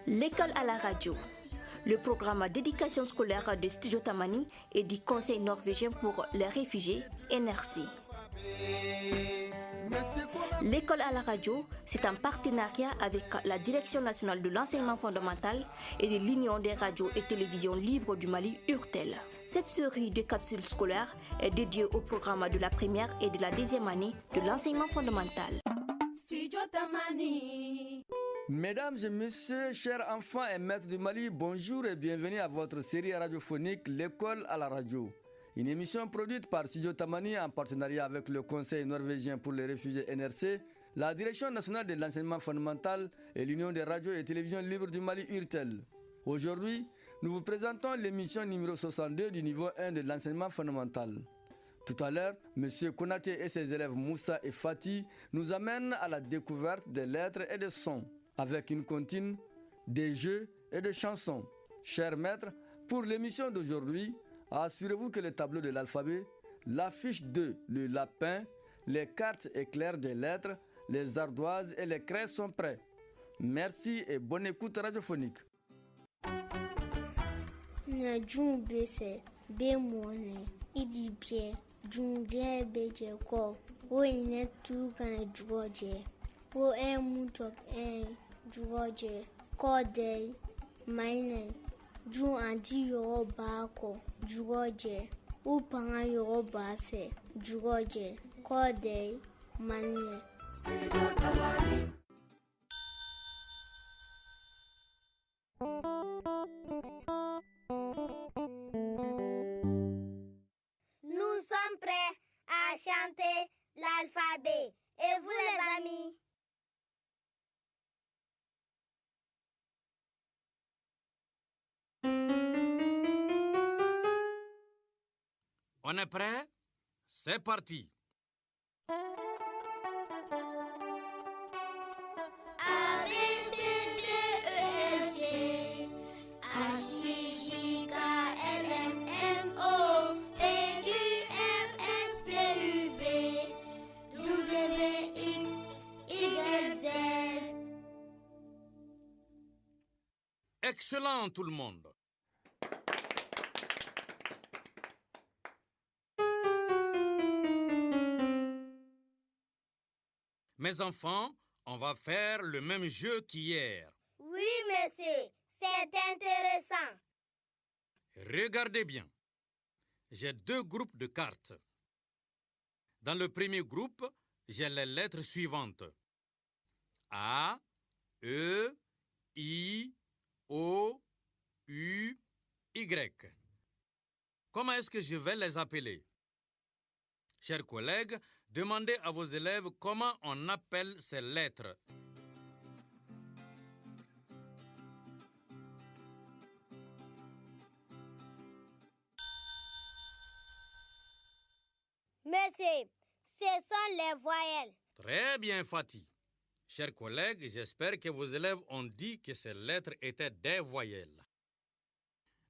L'école à la radio, le programme d'éducation scolaire de Studio Tamani et du Conseil norvégien pour les réfugiés, NRC. L'école à la radio, c'est un partenariat avec la Direction nationale de l'enseignement fondamental et de l'Union des radios et télévisions libres du Mali, URTEL. Cette série de capsules scolaires est dédiée au programme de la première et de la deuxième année de l'enseignement fondamental. Studio Tamani. Mesdames et messieurs, chers enfants et maîtres du Mali, bonjour et bienvenue à votre série radiophonique L'école à la radio. Une émission produite par Studio Tamani en partenariat avec le Conseil norvégien pour les réfugiés NRC, la Direction nationale de l'enseignement fondamental et l'Union des radios et télévisions libres du Mali URTEL. Aujourd'hui, nous vous présentons l'émission numéro 62 du niveau 1 de l'enseignement fondamental. Tout à l'heure, M. Konaté et ses élèves Moussa et Fatih nous amènent à la découverte des lettres et des sons, avec une comptine, des jeux et des chansons. Chers maîtres, pour l'émission d'aujourd'hui, assurez-vous que le tableau de l'alphabet, l'affiche 2, le lapin, les cartes éclairs des lettres, les ardoises et les craies sont prêts. Merci et bonne écoute radiophonique. Jugoje, Kodei, Maine, Ju anti Yoruba ko, Jugoje, Upanga Yoruba se, Jugoje, Kodei, Maine. Nous sommes prêts à chanter l'alphabet. Et vous les amis? On est prêt? C'est parti. A, B, C, D, E, F, G H, I, J, K, L, M, N, O P, Q, R, S, T, U, V W, X, Y, Z. Excellent tout le monde. Mes enfants, on va faire le même jeu qu'hier. Oui, monsieur, c'est intéressant. Regardez bien. J'ai 2 groupes de cartes. Dans le premier groupe, j'ai les lettres suivantes. A, E, I, O, U, Y. Comment est-ce que je vais les appeler? Chers collègues, demandez à vos élèves comment on appelle ces lettres. Monsieur, ce sont les voyelles. Très bien, Fatih. Chers collègues, j'espère que vos élèves ont dit que ces lettres étaient des voyelles.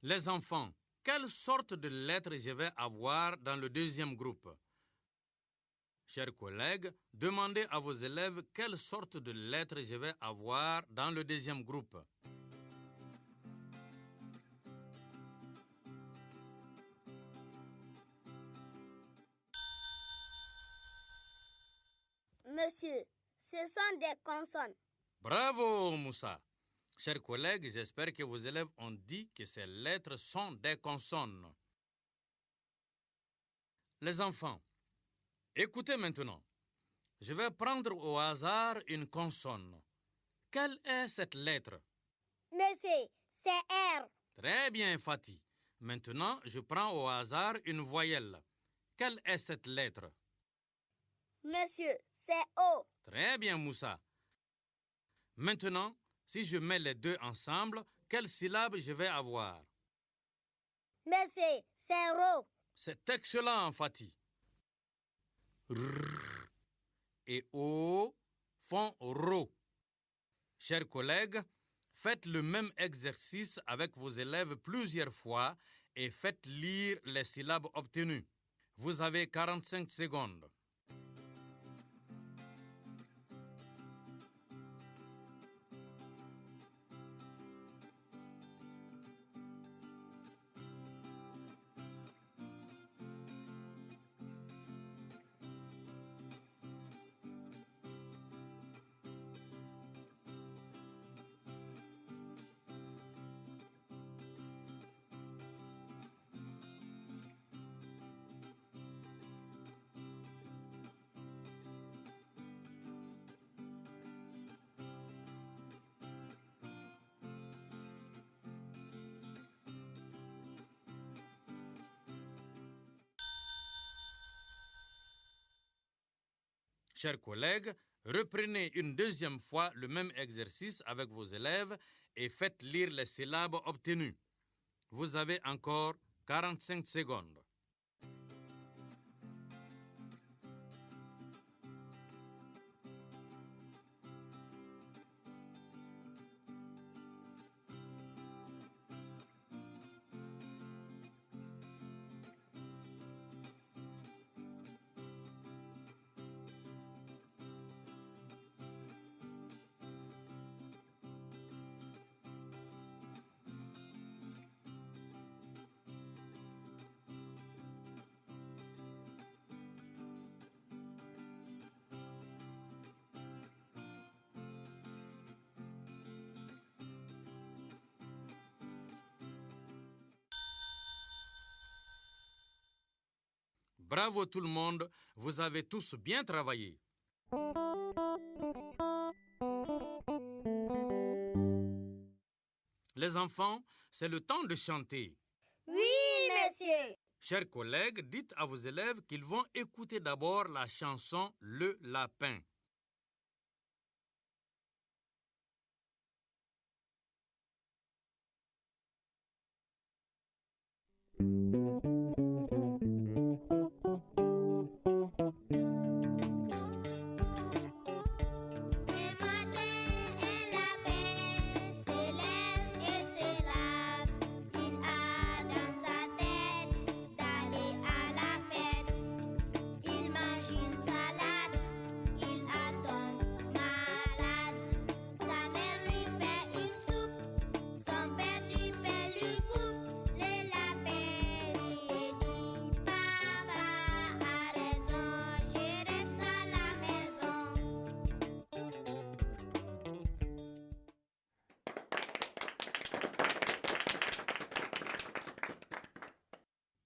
Les enfants, quelle sorte de lettres je vais avoir dans le deuxième groupe? Chers collègues, demandez à vos élèves quelle sorte de lettres je vais avoir dans le deuxième groupe. Monsieur, ce sont des consonnes. Bravo, Moussa. Chers collègues, j'espère que vos élèves ont dit que ces lettres sont des consonnes. Les enfants, écoutez maintenant. Je vais prendre au hasard une consonne. Quelle est cette lettre? Monsieur, c'est R. Très bien, Fatih. Maintenant, je prends au hasard une voyelle. Quelle est cette lettre? Monsieur, c'est O. Très bien, Moussa. Maintenant, si je mets les deux ensemble, quelle syllabe je vais avoir? Monsieur, c'est Ro. C'est excellent, Fatih. R et O font Ro. Chers collègues, faites le même exercice avec vos élèves plusieurs fois et faites lire les syllabes obtenues. Vous avez 45 secondes. Chers collègues, reprenez une deuxième fois le même exercice avec vos élèves et faites lire les syllabes obtenues. Vous avez encore 45 secondes. Bravo tout le monde, vous avez tous bien travaillé. Les enfants, c'est le temps de chanter. Oui, monsieur. Chers collègues, dites à vos élèves qu'ils vont écouter d'abord la chanson Le Lapin.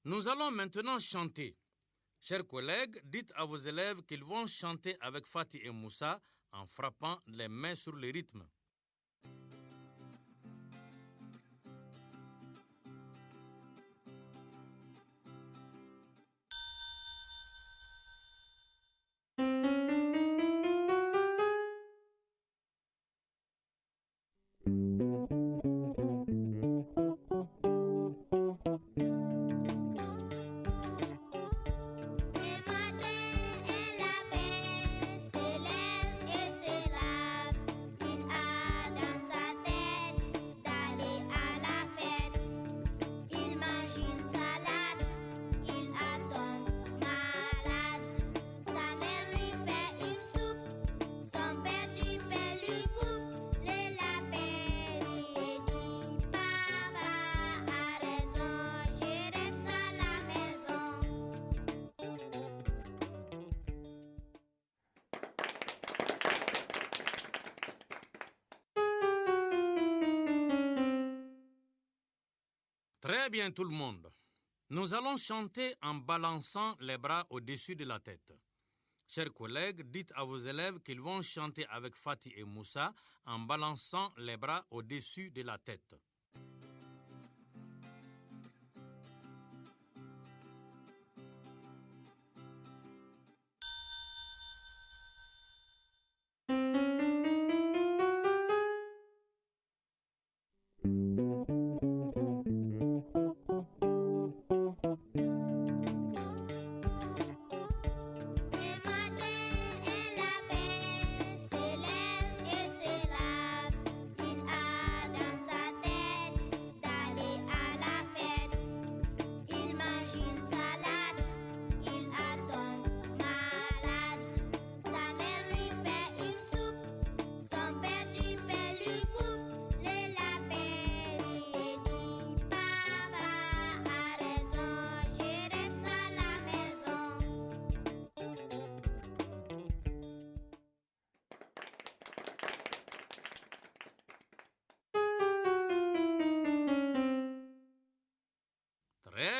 Nous allons maintenant chanter. Chers collègues, dites à vos élèves qu'ils vont chanter avec Fatih et Moussa en frappant les mains sur le rythme. Très bien tout le monde. Nous allons chanter en balançant les bras au-dessus de la tête. Chers collègues, dites à vos élèves qu'ils vont chanter avec Fatih et Moussa en balançant les bras au-dessus de la tête.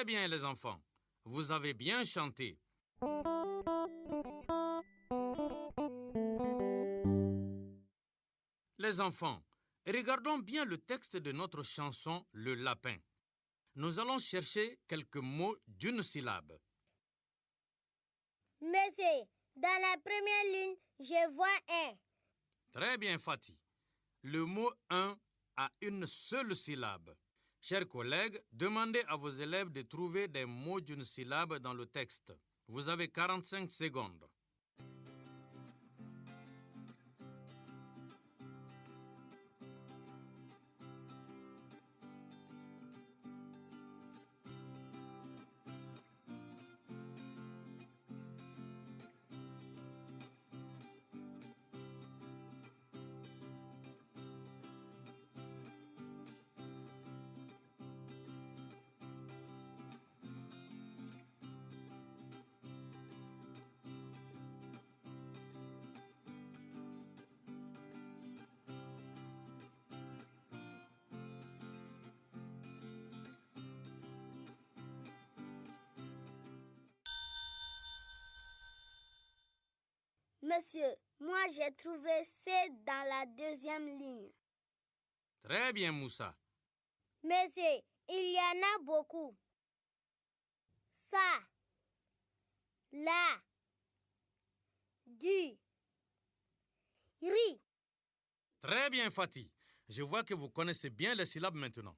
Très bien les enfants, vous avez bien chanté. Les enfants, regardons bien le texte de notre chanson Le lapin. Nous allons chercher quelques mots d'une syllabe. Monsieur, dans la première ligne, je vois un. Très bien, Fatih. Le mot un a une seule syllabe. Chers collègues, demandez à vos élèves de trouver des mots d'une syllabe dans le texte. Vous avez 45 secondes. Monsieur, moi j'ai trouvé C dans la deuxième ligne. Très bien, Moussa. Monsieur, il y en a beaucoup. Ça, là, du, ri. Très bien, Fatih. Je vois que vous connaissez bien les syllabes maintenant.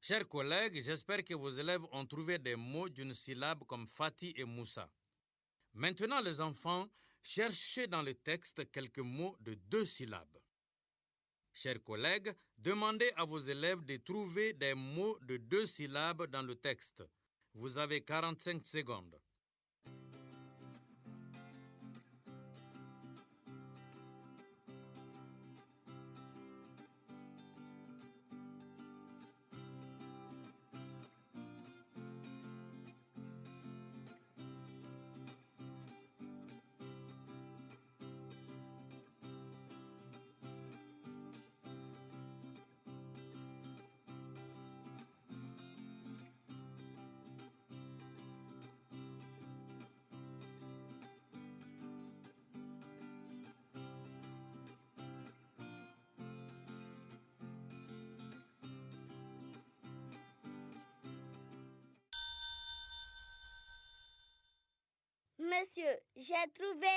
Chers collègues, j'espère que vos élèves ont trouvé des mots d'une syllabe comme Fatih et Moussa. Maintenant, les enfants, cherchez dans le texte quelques mots de 2 syllabes. Chers collègues, demandez à vos élèves de trouver des mots de 2 syllabes dans le texte. Vous avez 45 secondes. Monsieur, j'ai trouvé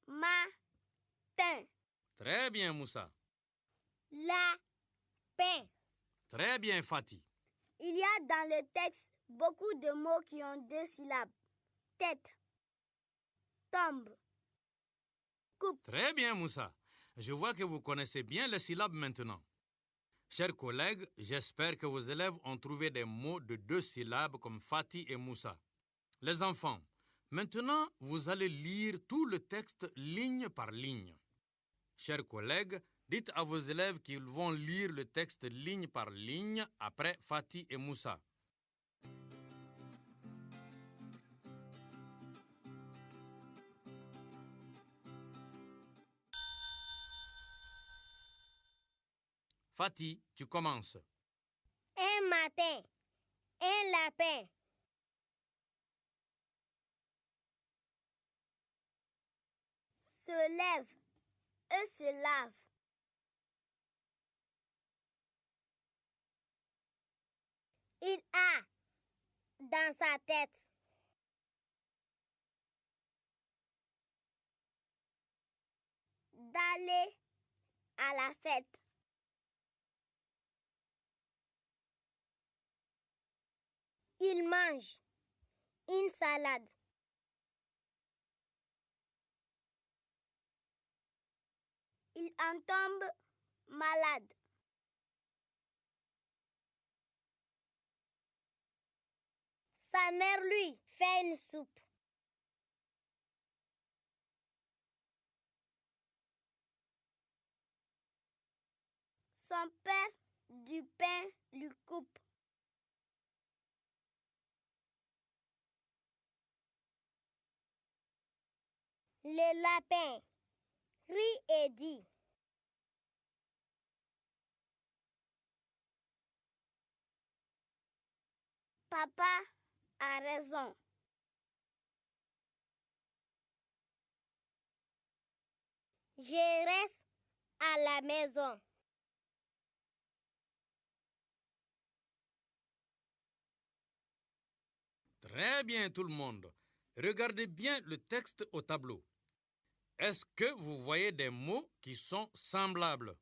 matin, Très bien, Moussa. lapin. Très bien, Fatih. Il y a dans le texte beaucoup de mots qui ont 2 syllabes. Tête, tombe, coupe. Très bien, Moussa. Je vois que vous connaissez bien les syllabes maintenant. Chers collègues, j'espère que vos élèves ont trouvé des mots de 2 syllabes comme Fatih et Moussa. Les enfants, maintenant, vous allez lire tout le texte ligne par ligne. Chers collègues, dites à vos élèves qu'ils vont lire le texte ligne par ligne après Fatih et Moussa. Fatih, tu commences. Un matin, un lapin. Se lève, se lave. Il a dans sa tête d'aller à la fête. Il mange une salade. Il en tombe malade. Sa mère lui fait une soupe. Son père du pain lui coupe. Le lapin rit et dit: Papa a raison. Je reste à la maison. Très bien tout le monde. Regardez bien le texte au tableau. Est-ce que vous voyez des mots qui sont semblables?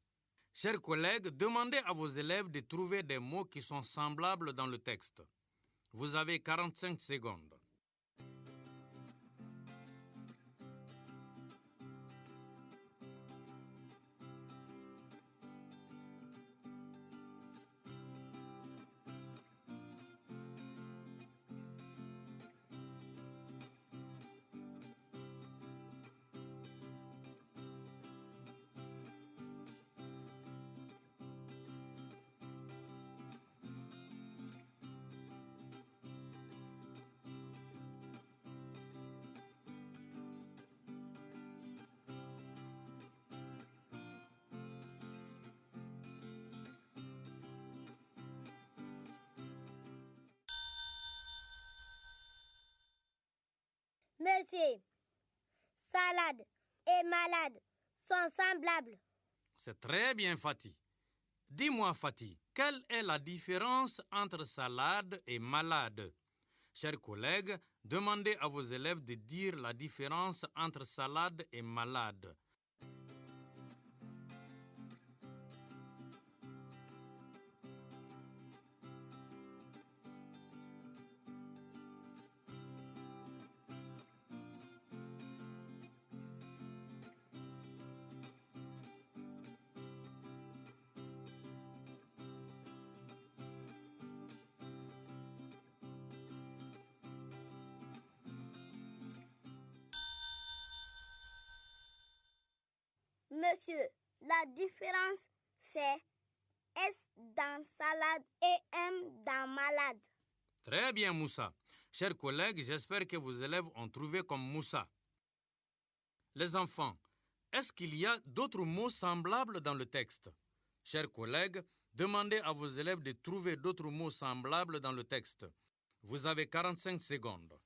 Chers collègues, demandez à vos élèves de trouver des mots qui sont semblables dans le texte. Vous avez 45 secondes. Monsieur, salade et malade sont semblables. C'est très bien, Fatih. Dis-moi, Fatih, quelle est la différence entre salade et malade? Chers collègues, demandez à vos élèves de dire la différence entre salade et malade. Monsieur, la différence c'est S dans salade et M dans malade. Très bien, Moussa. Chers collègues, j'espère que vos élèves ont trouvé comme Moussa. Les enfants, est-ce qu'il y a d'autres mots semblables dans le texte? Chers collègues, demandez à vos élèves de trouver d'autres mots semblables dans le texte. Vous avez 45 secondes.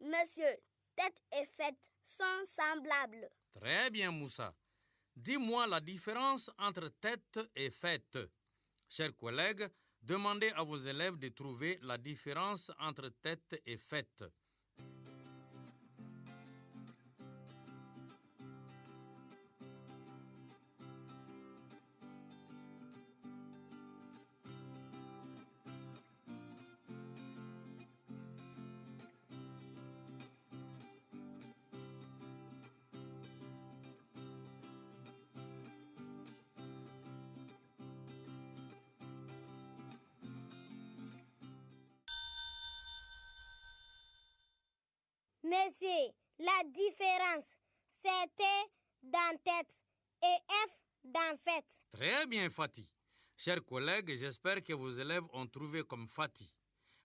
Monsieur, tête et fête sont semblables. Très bien, Moussa. Dis-moi la différence entre tête et fête. Chers collègues, demandez à vos élèves de trouver la différence entre tête et fête. Monsieur, la différence c'était dans tête et F dans fête. Très bien, Fatih. Chers collègues, j'espère que vos élèves ont trouvé comme Fatih.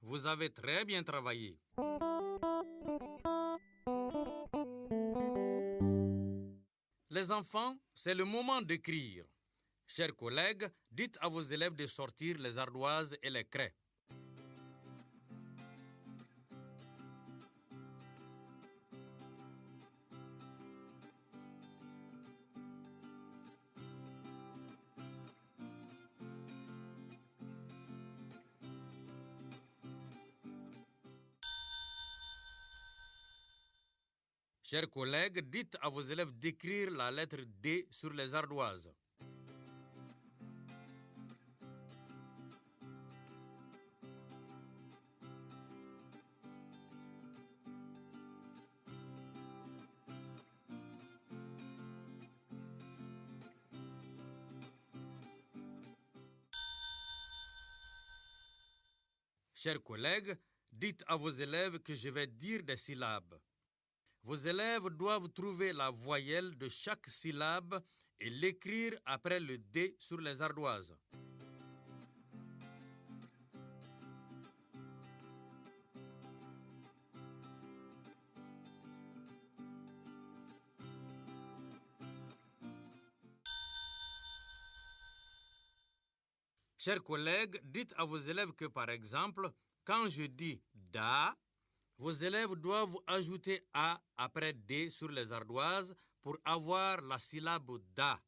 Vous avez très bien travaillé. Les enfants, c'est le moment d'écrire. Chers collègues, dites à vos élèves de sortir les ardoises et les craies. Chers collègues, dites à vos élèves d'écrire la lettre D sur les ardoises. Chers collègues, dites à vos élèves que je vais dire des syllabes. Vos élèves doivent trouver la voyelle de chaque syllabe et l'écrire après le D sur les ardoises. Chers collègues, dites à vos élèves que, par exemple, quand je dis « da », vos élèves doivent ajouter « a » après « d » sur les ardoises pour avoir la syllabe « da ».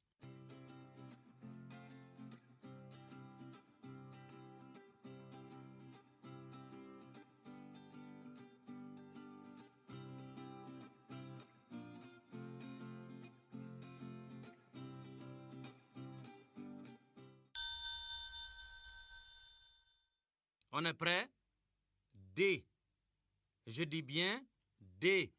On est prêt? D. Je dis bien D.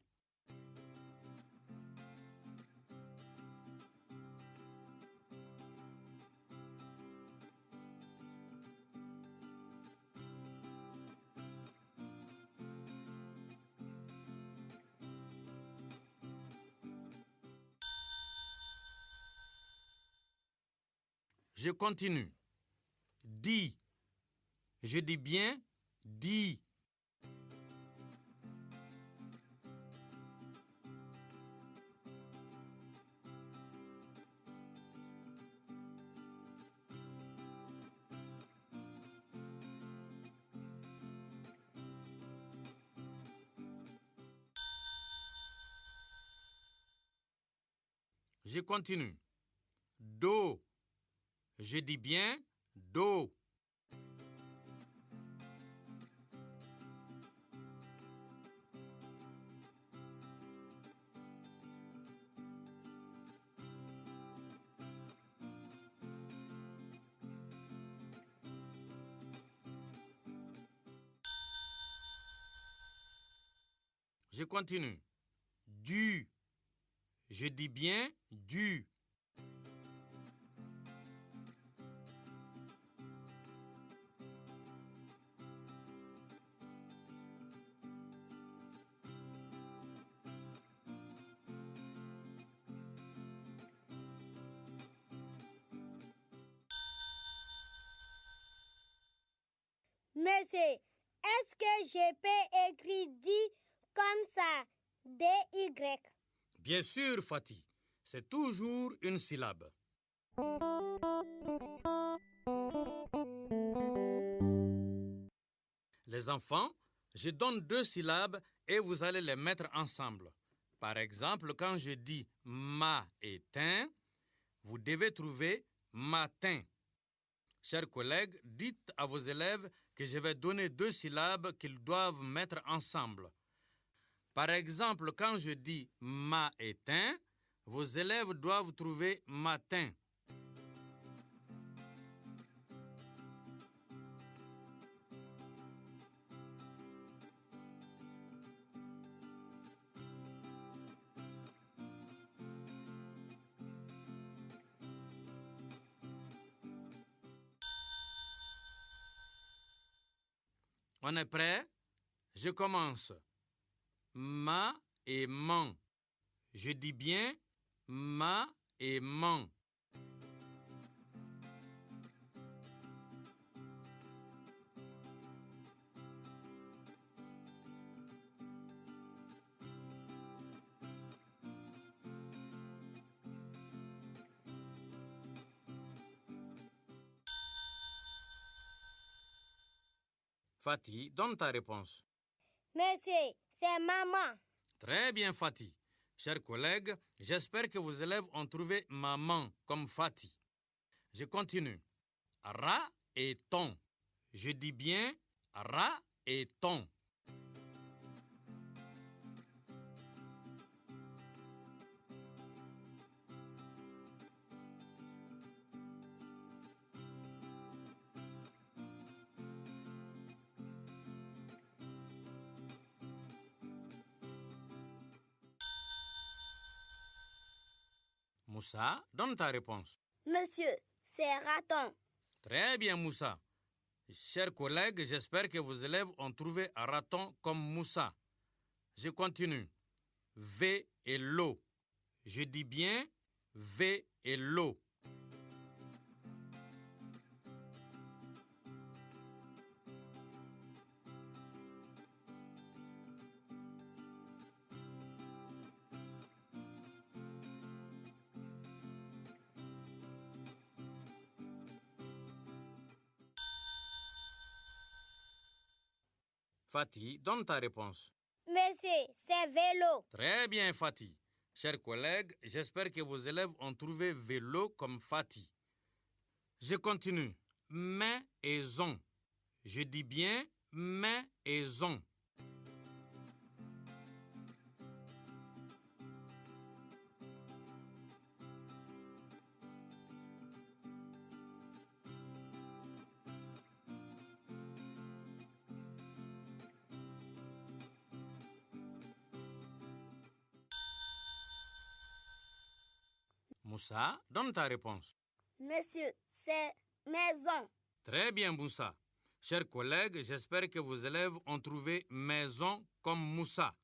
Je continue. Dis. Je dis bien dis. Je continue. Do. Je dis bien do. Je continue. Du. Je dis bien du. Monsieur, est-ce que je peux écrire dit comme ça, D-Y? Bien sûr, Fatih. C'est toujours une syllabe. Les enfants, je donne 2 syllabes et vous allez les mettre ensemble. Par exemple, quand je dis matin, vous devez trouver matin. Chers collègues, dites à vos élèves que je vais donner 2 syllabes qu'ils doivent mettre ensemble. Par exemple, quand je dis matin, vos élèves doivent trouver matin. On est prêt? Je commence. Ma et man. Je dis bien ma et man. Fatih, donne ta réponse. Monsieur, c'est maman. Très bien, Fatih. Chers collègues, j'espère que vos élèves ont trouvé maman comme Fatih. Je continue. Ra et ton. Je dis bien ra et ton. Moussa, donne ta réponse. Monsieur, c'est raton. Très bien, Moussa. Chers collègues, j'espère que vos élèves ont trouvé un raton comme Moussa. Je continue. V et l'eau. Je dis bien V et l'eau. Fatih, donne ta réponse. Monsieur, c'est vélo. Très bien, Fatih. Chers collègues, j'espère que vos élèves ont trouvé vélo comme Fatih. Je continue. Maison. Je dis bien maison. Moussa, donne ta réponse. Monsieur, c'est maison. Très bien, Moussa. Chers collègues, j'espère que vos élèves ont trouvé maison comme Moussa.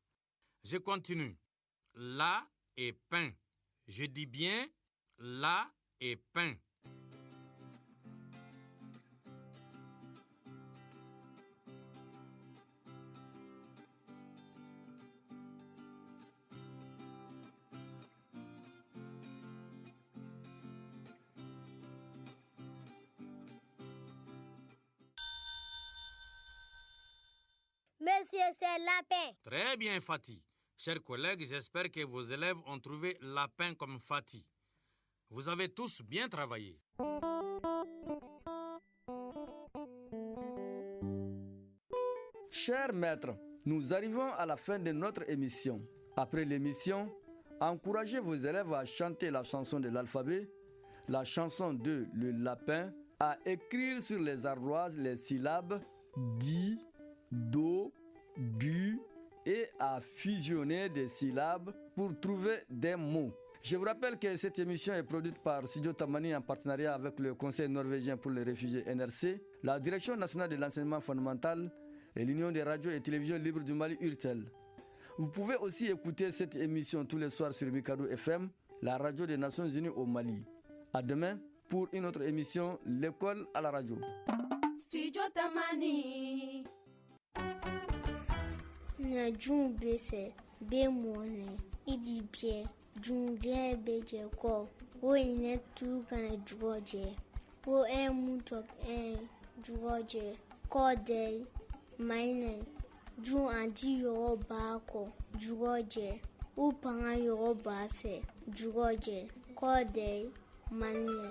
Je continue. La et pain. Je dis bien la et pain. Monsieur, c'est lapin. Très bien, Fatih. Chers collègues, j'espère que vos élèves ont trouvé lapin comme Fatih. Vous avez tous bien travaillé. Chers maîtres, nous arrivons à la fin de notre émission. Après l'émission, encouragez vos élèves à chanter la chanson de l'alphabet, la chanson de Le Lapin, à écrire sur les ardoises les syllabes di, do, du et à fusionner des syllabes pour trouver des mots. Je vous rappelle que cette émission est produite par Studio Tamani en partenariat avec le Conseil norvégien pour les réfugiés NRC, la Direction nationale de l'enseignement fondamental et l'Union des radios et télévisions libres du Mali URTEL. Vous pouvez aussi écouter cette émission tous les soirs sur Mikado FM, la radio des Nations Unies au Mali. À demain pour une autre émission, l'école à la radio. Studio Tamani. Na jumbe se be mone idi bie jungle be je ko wo ine tu kana jugoje wo mutok jugoje ko de maine ju anti yo ba ko jugoje u panga yo ba se jugoje ko de manye.